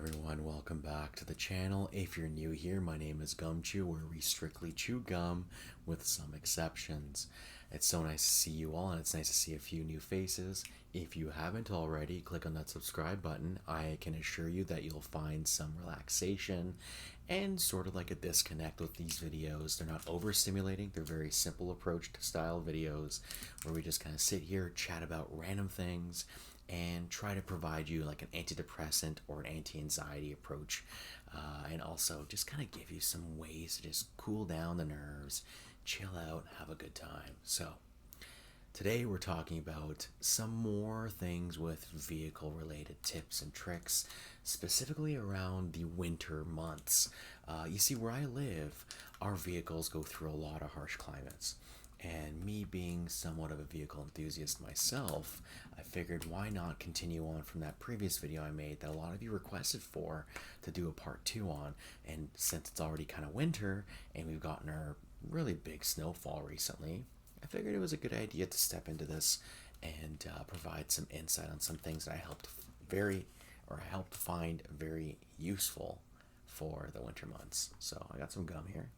everyone, welcome back to the channel. If you're new here, my name is GumChu, where we strictly chew gum with some exceptions. It's so nice to see you all, and it's nice to see a few new faces. If you haven't already, click on that subscribe button. I can assure you that you'll find some relaxation and sort of like a disconnect with these videos. They're not overstimulating, they're very simple approach to style videos where we just kind of sit here, chat about random things, and try to provide you like an antidepressant or an anti-anxiety approach, and also just kind of give you some ways to just cool down the nerves, chill out, have a good time. So today we're talking about some more things with vehicle related tips and tricks, specifically around the winter months. You see, where I live, our vehicles go through a lot of harsh climates. And me being somewhat of a vehicle enthusiast myself, I figured why not continue on from that previous video I made that a lot of you requested for to do a part 2 on. And since it's already kind of winter and we've gotten our really big snowfall recently, I figured it was a good idea to step into this and provide some insight on some things that I helped find very useful for the winter months. So I got some gum here.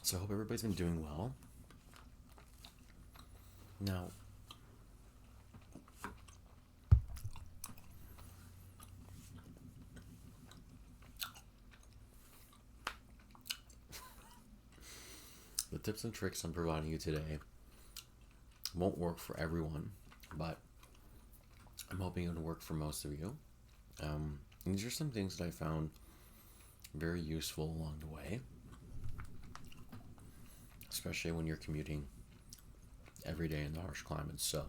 So I hope everybody's been doing well. Now, the tips and tricks I'm providing you today won't work for everyone, but I'm hoping it'll work for most of you. These are some things that I found very useful along the way, especially when you're commuting every day in the harsh climates. So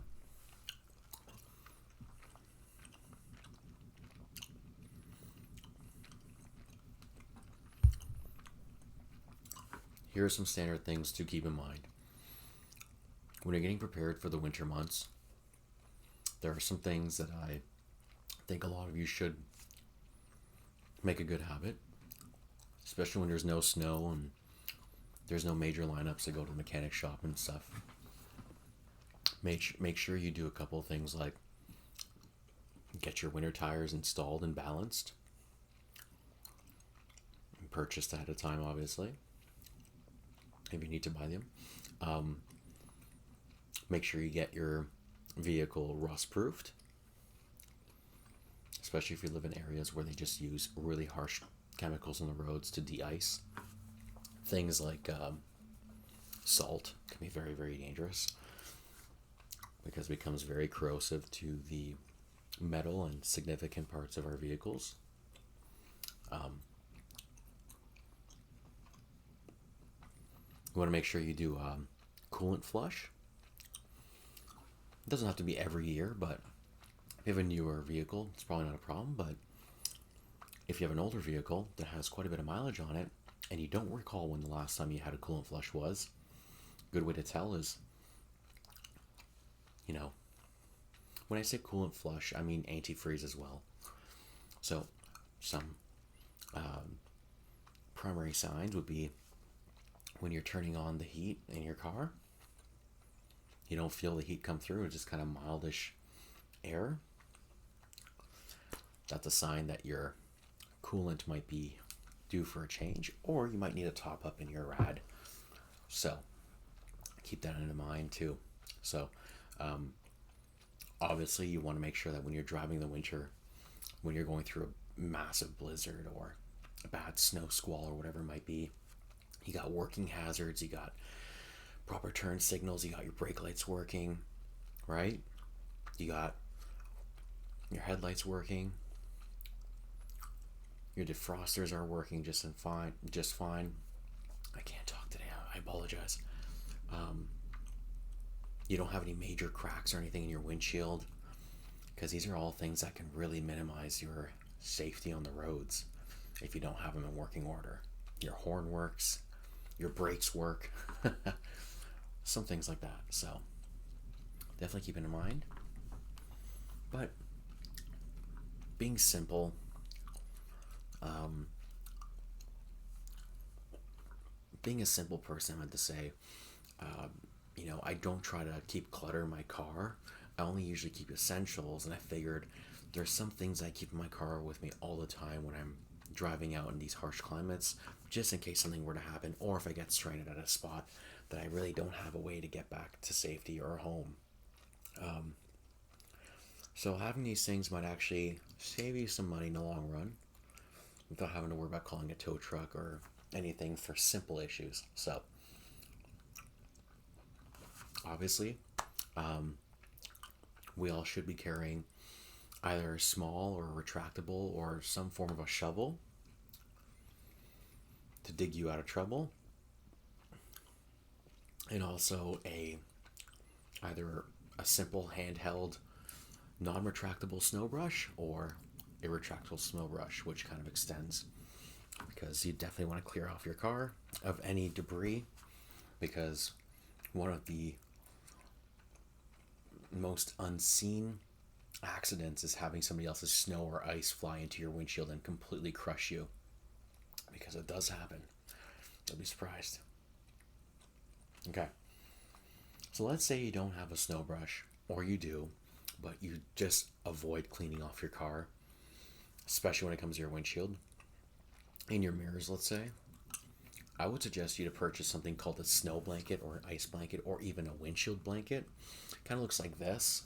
here are some standard things to keep in mind. When you're getting prepared for the winter months, there are some things that I think a lot of you should make a good habit, especially when there's no snow and there's no major lineups to go to the mechanic shop and stuff. Make sure you do a couple of things like get your winter tires installed and balanced. And purchased ahead of time, obviously, if you need to buy them. Make sure you get your vehicle rust-proofed, especially if you live in areas where they just use really harsh chemicals on the roads to de-ice. Things like salt can be very, very dangerous because it becomes very corrosive to the metal and significant parts of our vehicles. You want to make sure you do coolant flush. It doesn't have to be every year, but if you have a newer vehicle, it's probably not a problem. But if you have an older vehicle that has quite a bit of mileage on it, and you don't recall when the last time you had a coolant flush was, a good way to tell is, when I say coolant flush, I mean antifreeze as well. So some primary signs would be when you're turning on the heat in your car, you don't feel the heat come through, it's just kind of mildish air. That's a sign that your coolant might be due for a change, or you might need a top up in your rad. So keep that in mind too. So obviously you want to make sure that when you're driving the winter, when you're going through a massive blizzard or a bad snow squall or whatever it might be, you got working hazards, you got proper turn signals, you got your brake lights working, right? You got your headlights working, your defrosters are working just fine. I can't talk today, I apologize. You don't have any major cracks or anything in your windshield, because these are all things that can really minimize your safety on the roads if you don't have them in working order. Your horn works, your brakes work, some things like that. So definitely keep it in mind. But being simple, being a simple person, I meant to say, I don't try to keep clutter in my car. I only usually keep essentials, and I figured there's some things I keep in my car with me all the time when I'm driving out in these harsh climates, just in case something were to happen, or if I get stranded at a spot that I really don't have a way to get back to safety or home. So having these things might actually save you some money in the long run without having to worry about calling a tow truck or anything for simple issues. So obviously, we all should be carrying either a small or retractable or some form of a shovel to dig you out of trouble, and also either a simple handheld non-retractable snow brush or a retractable snow brush, which kind of extends, because you definitely want to clear off your car of any debris, because one of the most unseen accidents is having somebody else's snow or ice fly into your windshield and completely crush you, because it does happen. You'll be surprised. Okay, so let's say you don't have a snow brush, or you do, but you just avoid cleaning off your car, especially when it comes to your windshield and your mirrors, let's say. I would suggest you to purchase something called a snow blanket or an ice blanket or even a windshield blanket. Kind of looks like this.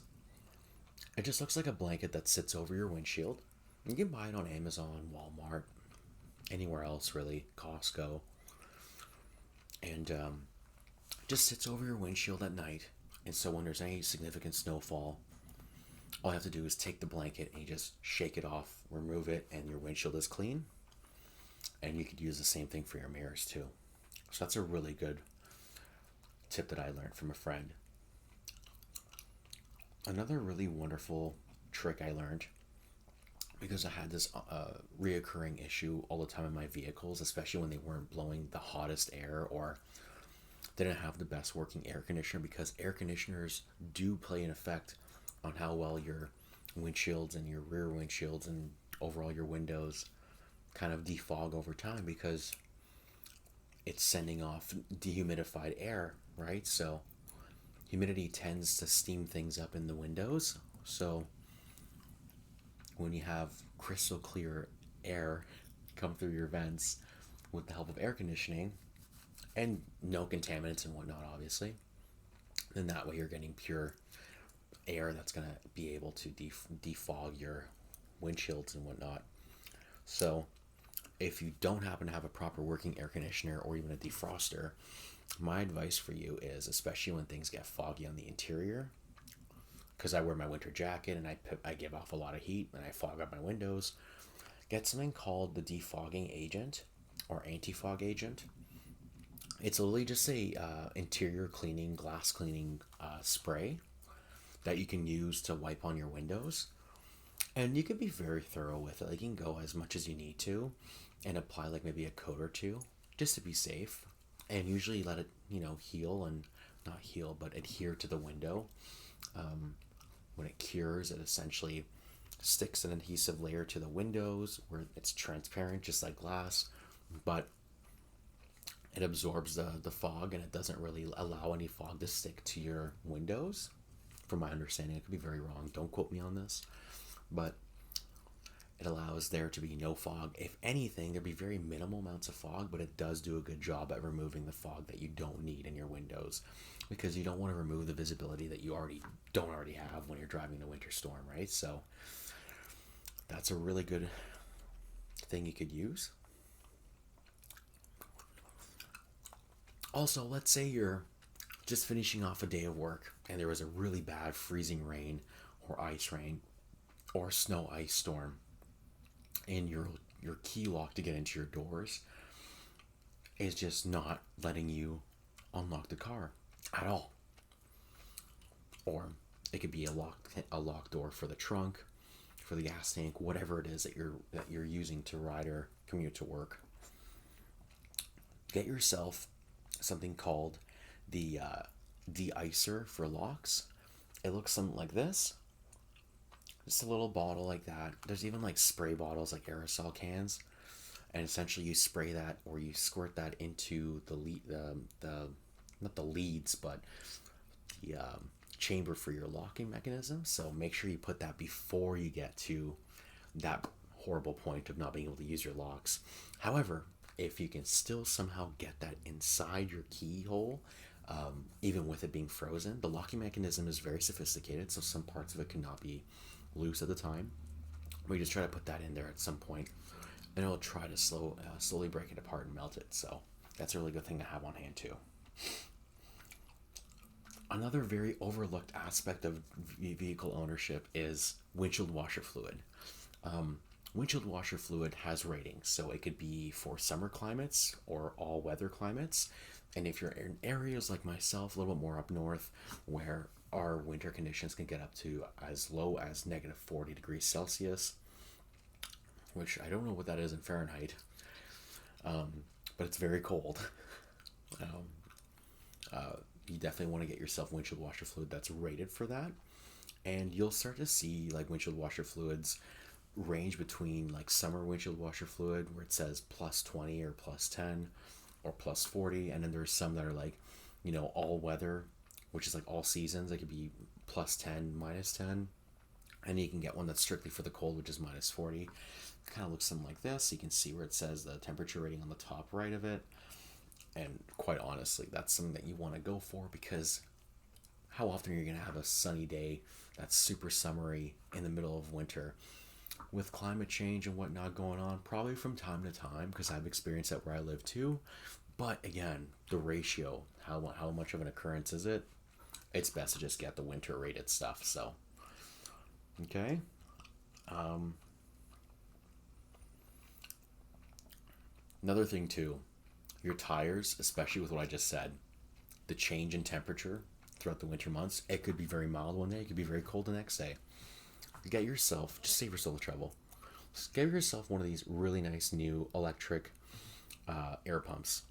It just looks like a blanket that sits over your windshield. You can buy it on Amazon, Walmart, anywhere else really, Costco. And just sits over your windshield at night. And so when there's any significant snowfall, all you have to do is take the blanket and you just shake it off, remove it, and your windshield is clean. And you could use the same thing for your mirrors too. So that's a really good tip that I learned from a friend. Another really wonderful trick I learned, because I had this reoccurring issue all the time in my vehicles, especially when they weren't blowing the hottest air or didn't have the best working air conditioner, because air conditioners do play an effect on how well your windshields and your rear windshields and overall your windows kind of defog over time, because it's sending off dehumidified air, right? So humidity tends to steam things up in the windows. So when you have crystal clear air come through your vents with the help of air conditioning and no contaminants and whatnot, obviously, then that way you're getting pure air that's going to be able to defog your windshields and whatnot. So if you don't happen to have a proper working air conditioner or even a defroster, my advice for you is, especially when things get foggy on the interior, because I wear my winter jacket and I give off a lot of heat and I fog up my windows, get something called the defogging agent or anti-fog agent. It's literally just a interior cleaning, glass cleaning spray that you can use to wipe on your windows. And you can be very thorough with it. Like, you can go as much as you need to and apply like maybe a coat or two just to be safe. And usually let it, heal and not heal, but adhere to the window. When it cures, it essentially sticks an adhesive layer to the windows where it's transparent, just like glass, but it absorbs the fog and it doesn't really allow any fog to stick to your windows. From my understanding, I could be very wrong. Don't quote me on this. But it allows there to be no fog. If anything, there'd be very minimal amounts of fog, but it does do a good job at removing the fog that you don't need in your windows, because you don't want to remove the visibility that you don't already have when you're driving a winter storm, right? So that's a really good thing you could use. Also, let's say you're just finishing off a day of work and there was a really bad freezing rain or ice rain or snow ice storm, and your key lock to get into your doors is just not letting you unlock the car at all. Or it could be a locked door for the trunk, for the gas tank, whatever it is that you're using to ride or commute to work. Get yourself something called the de-icer for locks. It looks something like this. Just a little bottle like that. There's even like spray bottles, like aerosol cans, and essentially you spray that or you squirt that into the not the leads, but the chamber for your locking mechanism. So make sure you put that before you get to that horrible point of not being able to use your locks. However, if you can still somehow get that inside your keyhole, even with it being frozen, the locking mechanism is very sophisticated, so some parts of it cannot be loose at the time. We just try to put that in there at some point, and it'll try to slowly break it apart and melt it. So that's a really good thing to have on hand too. Another very overlooked aspect of vehicle ownership is windshield washer fluid. Windshield washer fluid has ratings, so it could be for summer climates or all weather climates. And if you're in areas like myself, a little bit more up north, where our winter conditions can get up to as low as negative 40 degrees Celsius, which I don't know what that is in Fahrenheit, but it's very cold. You definitely want to get yourself windshield washer fluid that's rated for that. And you'll start to see like windshield washer fluids range between like summer windshield washer fluid where it says plus 20 or plus 10 or plus 40, and then there's some that are like, you know, all weather, which is like all seasons. It could be plus 10, minus 10, and you can get one that's strictly for the cold, which is minus 40. It kind of looks something like this. You can see where it says the temperature rating on the top right of it, and quite honestly, that's something that you want to go for, because how often are you going to have a sunny day that's super summery in the middle of winter? With climate change and whatnot going on, probably from time to time, because I've experienced that where I live too. But again, the ratio, how much of an occurrence is it? It's best to just get the winter rated stuff. So, okay. Another thing too, your tires, especially with what I just said, the change in temperature throughout the winter months, it could be very mild one day, it could be very cold the next day. Get yourself, just save yourself the trouble, just get yourself one of these really nice new electric air pumps.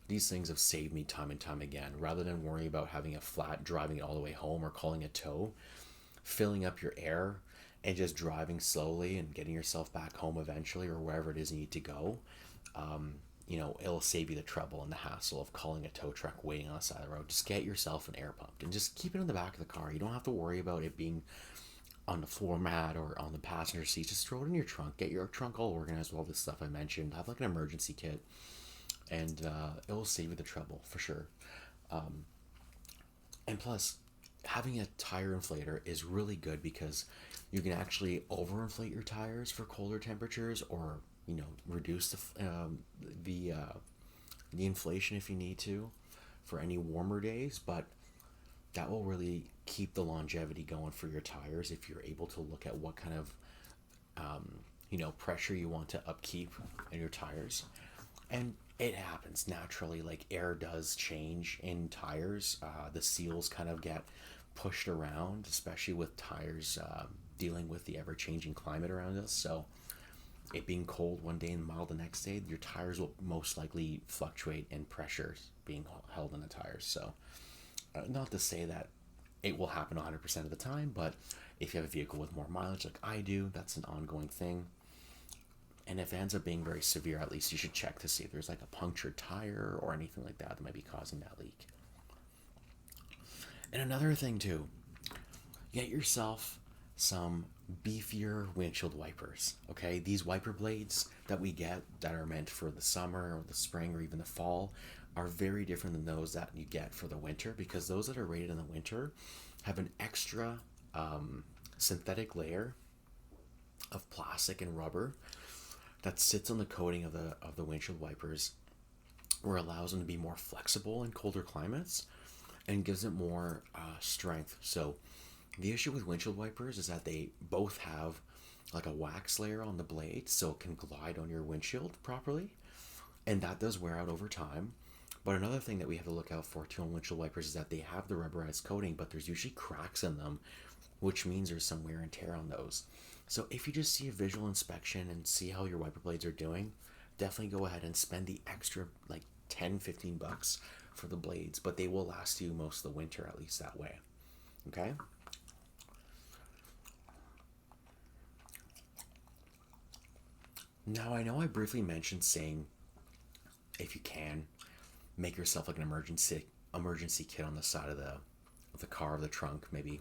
These things have saved me time and time again. Rather than worrying about having a flat, driving it all the way home, or calling a tow, filling up your air and just driving slowly and getting yourself back home eventually, or wherever it is you need to go, you know, it'll save you the trouble and the hassle of calling a tow truck waiting on the side of the road. Just get yourself an air pump and just keep it in the back of the car. You don't have to worry about it being on the floor mat or on the passenger seat. Just throw it in your trunk. Get your trunk all organized with all this stuff I mentioned. Have like an emergency kit, and it will save you the trouble for sure. And plus, having a tire inflator is really good, because you can actually overinflate your tires for colder temperatures, or you know, reduce the inflation if you need to for any warmer days. But that will really keep the longevity going for your tires if you're able to look at what kind of you know, pressure you want to upkeep in your tires. And it happens naturally, like air does change in tires. The seals kind of get pushed around, especially with tires dealing with the ever-changing climate around us. So it being cold one day and mild the next day, your tires will most likely fluctuate in pressure being held in the tires. So not to say that it will happen 100% of the time, but if you have a vehicle with more mileage like I do, that's an ongoing thing. And if it ends up being very severe, at least you should check to see if there's like a punctured tire or anything like that that might be causing that leak. And another thing too, get yourself some beefier windshield wipers. Okay, these wiper blades that we get that are meant for the summer or the spring or even the fall are very different than those that you get for the winter, because those that are rated in the winter have an extra synthetic layer of plastic and rubber that sits on the coating of the windshield wipers, where it allows them to be more flexible in colder climates and gives it more strength. So the issue with windshield wipers is that they both have like a wax layer on the blade, so it can glide on your windshield properly, and that does wear out over time. But another thing that we have to look out for too on windshield wipers is that they have the rubberized coating, but there's usually cracks in them, which means there's some wear and tear on those. So if you just see a visual inspection and see how your wiper blades are doing, definitely go ahead and spend the extra like 10-15 bucks for the blades, but they will last you most of the winter, at least that way. Okay? Now, I know I briefly mentioned saying, if you can, make yourself like an emergency kit on the side of the car, or the trunk, maybe.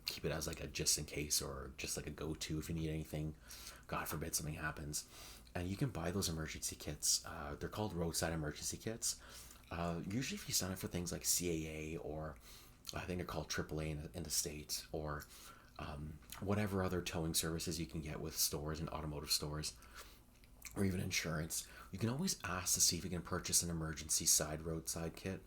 Keep it as like a just in case, or just like a go-to if you need anything. God forbid something happens. And you can buy those emergency kits. They're called Roadside emergency kits. Usually, if you sign up for things like CAA, or I think they're called AAA in the States, or whatever other towing services you can get with stores and automotive stores, or even insurance, you can always ask to see if you can purchase an emergency side roadside kit.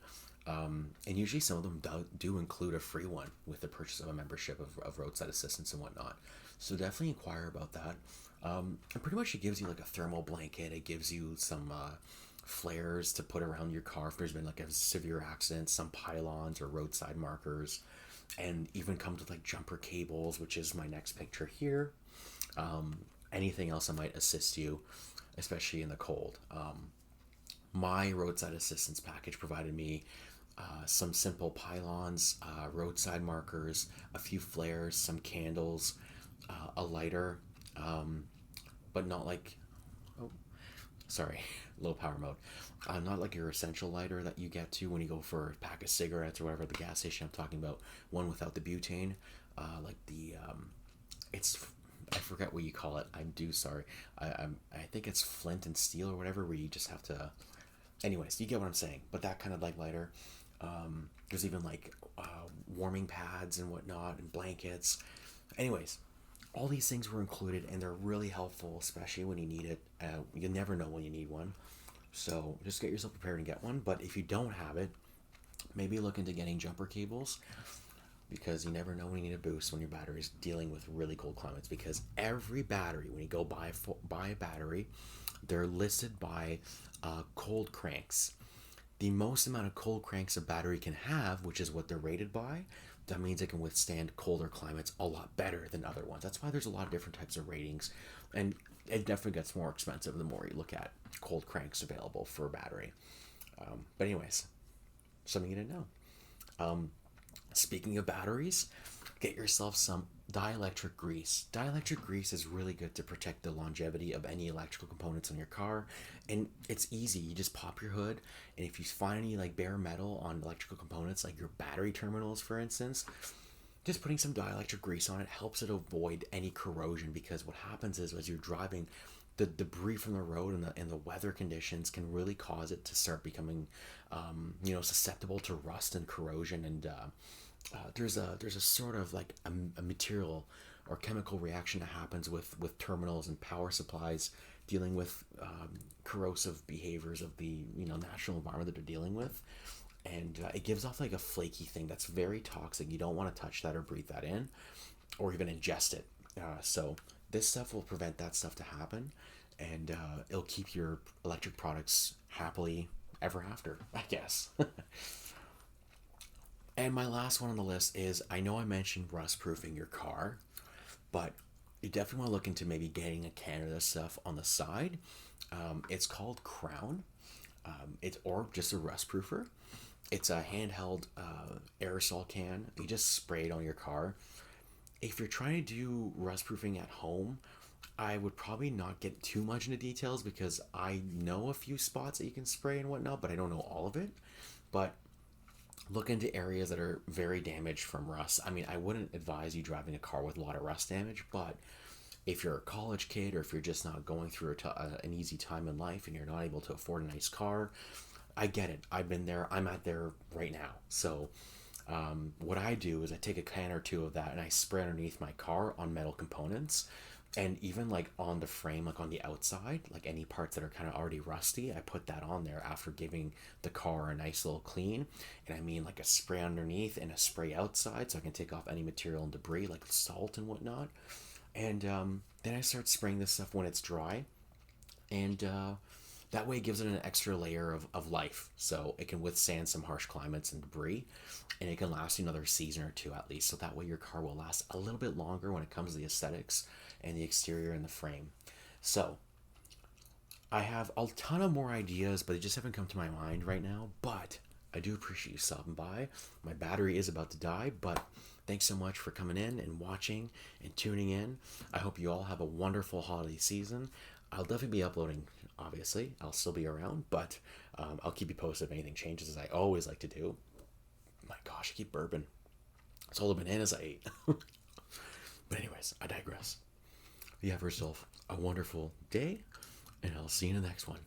And usually some of them do include a free one with the purchase of a membership of roadside assistance and whatnot. So definitely inquire about that. And pretty much it gives you like a thermal blanket. It gives you some flares to put around your car if there's been like a severe accident, some pylons or roadside markers, and even comes with like jumper cables, which is my next picture here. Anything else that might assist you, especially in the cold. My roadside assistance package provided me some simple pylons, roadside markers, a few flares, some candles, a lighter, but not like, oh, sorry, low power mode. Not like your essential lighter that you get to when you go for a pack of cigarettes or whatever at the gas station. I'm talking about one without the butane, like the, it's, I forget what you call it. I'm due sorry. I think it's flint and steel or whatever, where you just have to. Anyways, you get what I'm saying. But that kind of like lighter. There's even like warming pads and whatnot, and blankets. Anyways, all these things were included, and they're really helpful, especially when you need it. You never know when you need one, so just get yourself prepared and get one. But if you don't have it, maybe look into getting jumper cables, because you never know when you need a boost when your battery is dealing with really cold climates. Because every battery, when you go buy a battery, they're listed by cold cranks. The most amount of cold cranks a battery can have, which is what they're rated by, that means it can withstand colder climates a lot better than other ones. That's why there's a lot of different types of ratings, and it definitely gets more expensive the more you look at cold cranks available for a battery. But anyways, something you didn't know. Speaking of batteries, get yourself some dielectric grease. Dielectric grease is really good to protect the longevity of any electrical components on your car, and it's easy. You just pop your hood, and if you find any like bare metal on electrical components, like your battery terminals, for instance, just putting some dielectric grease on it helps it avoid any corrosion. Because what happens is, as you're driving, the debris from the road and the weather conditions can really cause it to start becoming, susceptible to rust and corrosion. And there's a sort of like a material or chemical reaction that happens with terminals and power supplies dealing with corrosive behaviors of the natural environment that they're dealing with, and it gives off like a flaky thing that's very toxic. You don't want to touch that or breathe that in, or even ingest it. So this stuff will prevent that stuff to happen, and it'll keep your electric products happily ever after, I guess. And my last one on the list is, I know I mentioned rust proofing your car, but you definitely want to look into maybe getting a can of this stuff on the side. It's called Crown. It's or just a rust proofer. It's a handheld aerosol can. You just spray it on your car. If you're trying to do rust proofing at home, I would probably not get too much into details, because I know a few spots that you can spray and whatnot, but I don't know all of it. But look into areas that are very damaged from rust. I mean, I wouldn't advise you driving a car with a lot of rust damage, but if you're a college kid, or if you're just not going through an easy time in life and you're not able to afford a nice car, I get it. I've been there. I'm at there right now. So what I do is I take a can or two of that and I spray underneath my car on metal components, and even like on the frame, like on the outside, like any parts that are kind of already rusty, I put that on there after giving the car a nice little clean. And I mean like a spray underneath and a spray outside, so I can take off any material and debris like salt and whatnot. And then I start spraying this stuff when it's dry, and that way it gives it an extra layer of life, so it can withstand some harsh climates and debris, and it can last you another season or two at least. So that way your car will last a little bit longer when it comes to the aesthetics and the exterior and the frame. So I have a ton of more ideas, but they just haven't come to my mind right now. But I do appreciate you stopping by. My battery is about to die, but thanks so much for coming in and watching and tuning in. I hope you all have a wonderful holiday season. I'll definitely be uploading. Obviously, I'll still be around, but I'll keep you posted if anything changes, as I always like to do. My gosh, I keep burping. It's all the bananas I ate. But anyways, I digress. You have yourself a wonderful day, and I'll see you in the next one.